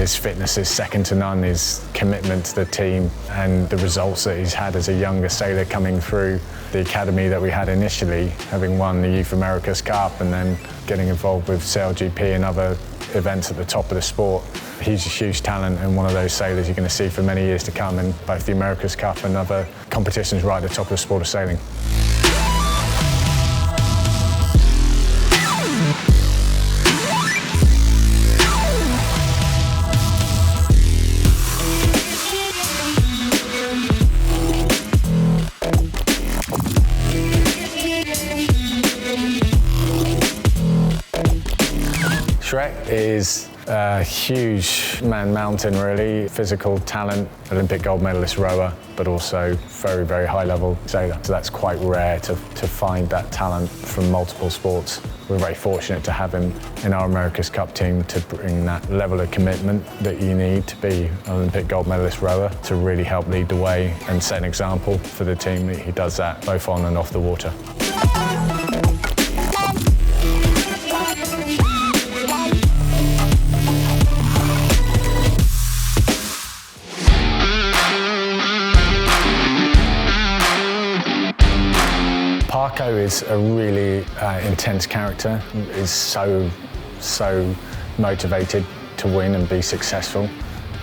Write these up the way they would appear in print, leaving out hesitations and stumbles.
his fitness is second to none, his commitment to the team and the results that he's had as a younger sailor coming through the academy that we had initially, having won the Youth America's Cup and then getting involved with SailGP and other events at the top of the sport. He's a huge talent and one of those sailors you're going to see for many years to come in both the America's Cup and other competitions right at the top of the sport of sailing. Shrek is a huge man mountain, really. Physical talent, Olympic gold medalist rower, but also very, very high level sailor. So that's quite rare to find that talent from multiple sports. We're very fortunate to have him in our America's Cup team to bring that level of commitment that you need to be an Olympic gold medalist rower, to really help lead the way and set an example for the team. He does that both on and off the water. Parko is a really intense character. He's so motivated to win and be successful,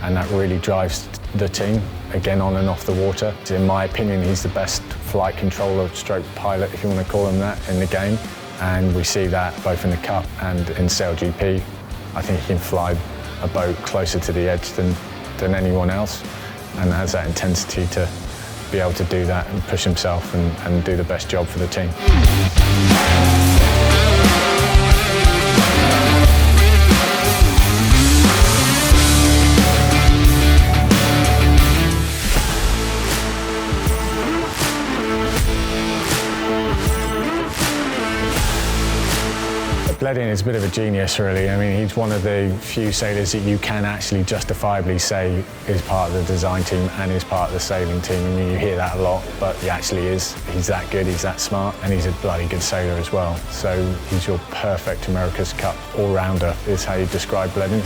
and that really drives the team, again on and off the water. In my opinion, he's the best flight controller stroke pilot, if you want to call him that, in the game, and we see that both in the Cup and in SailGP. I think he can fly a boat closer to the edge than anyone else, and has that intensity to be able to do that and push himself and do the best job for the team. Bledin is a bit of a genius, really. I mean, he's one of the few sailors that you can actually justifiably say is part of the design team and is part of the sailing team. I mean, you hear that a lot, but he actually is. He's that good, he's that smart, and he's a bloody good sailor as well. So he's your perfect America's Cup all-rounder, is how you describe Bledin.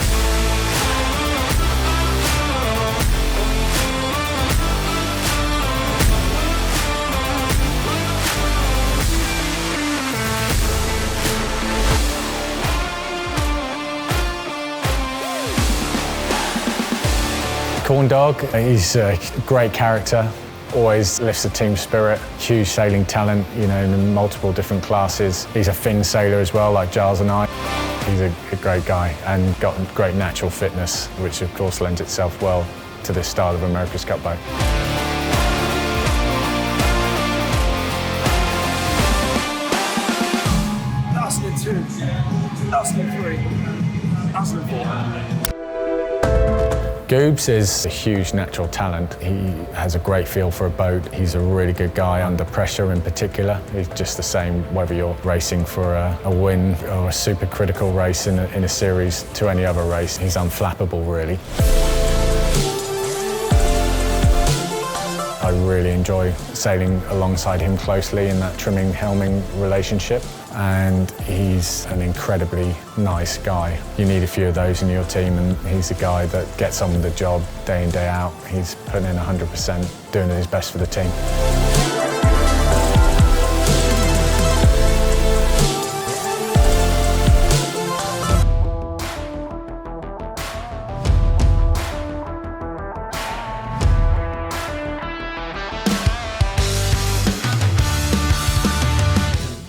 Corn Dog, he's a great character, always lifts the team spirit, huge sailing talent, you know, in multiple different classes. He's a Finn sailor as well, like Giles and I. He's a great guy and got great natural fitness, which of course lends itself well to this style of America's Cup boat. That's the 2, that's the 3, that's the 4. Goobs is a huge natural talent. He has a great feel for a boat. He's a really good guy under pressure in particular. He's just the same whether you're racing for a win or a super critical race in a series to any other race. He's unflappable, really. I really enjoy sailing alongside him closely in that trimming-helming relationship, and he's an incredibly nice guy. You need a few of those in your team, and he's a guy that gets on with the job day in, day out. He's putting in 100%, doing his best for the team.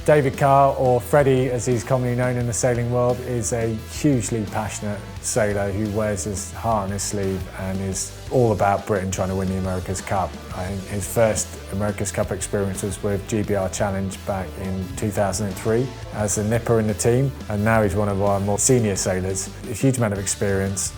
David Carr, or Freddie as he's commonly known in the sailing world, is a hugely passionate sailor who wears his heart on his sleeve and is all about Britain trying to win the America's Cup. I think his first America's Cup experience was with GBR Challenge back in 2003 as a nipper in the team, and now he's one of our more senior sailors. A huge amount of experience,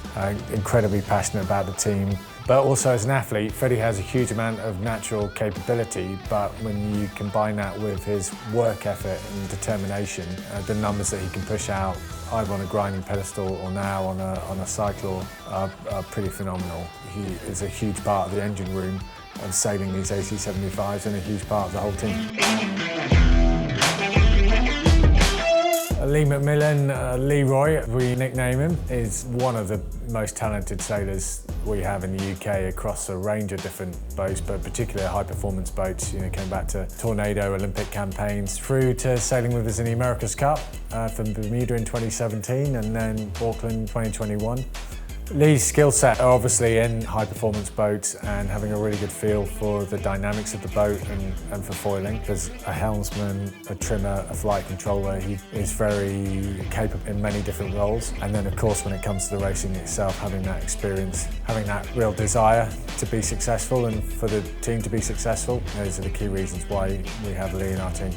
incredibly passionate about the team. But also as an athlete, Freddie has a huge amount of natural capability, but when you combine that with his work effort and determination, the numbers that he can push out, either on a grinding pedestal or now on a cyclor, are pretty phenomenal. He is a huge part of the engine room of sailing these AC-75s and a huge part of the whole team. Lee McMillan, Leroy, we nickname him, is one of the most talented sailors we have in the UK across a range of different boats, but particularly high-performance boats. You know, came back to Tornado Olympic campaigns, through to sailing with us in the America's Cup from Bermuda in 2017 and then Auckland 2021. Lee's skill set are obviously in high-performance boats and having a really good feel for the dynamics of the boat and for foiling. As a helmsman, a trimmer, a flight controller, he is very capable in many different roles. And then of course when it comes to the racing itself, having that experience, having that real desire to be successful and for the team to be successful, those are the key reasons why we have Lee in our team.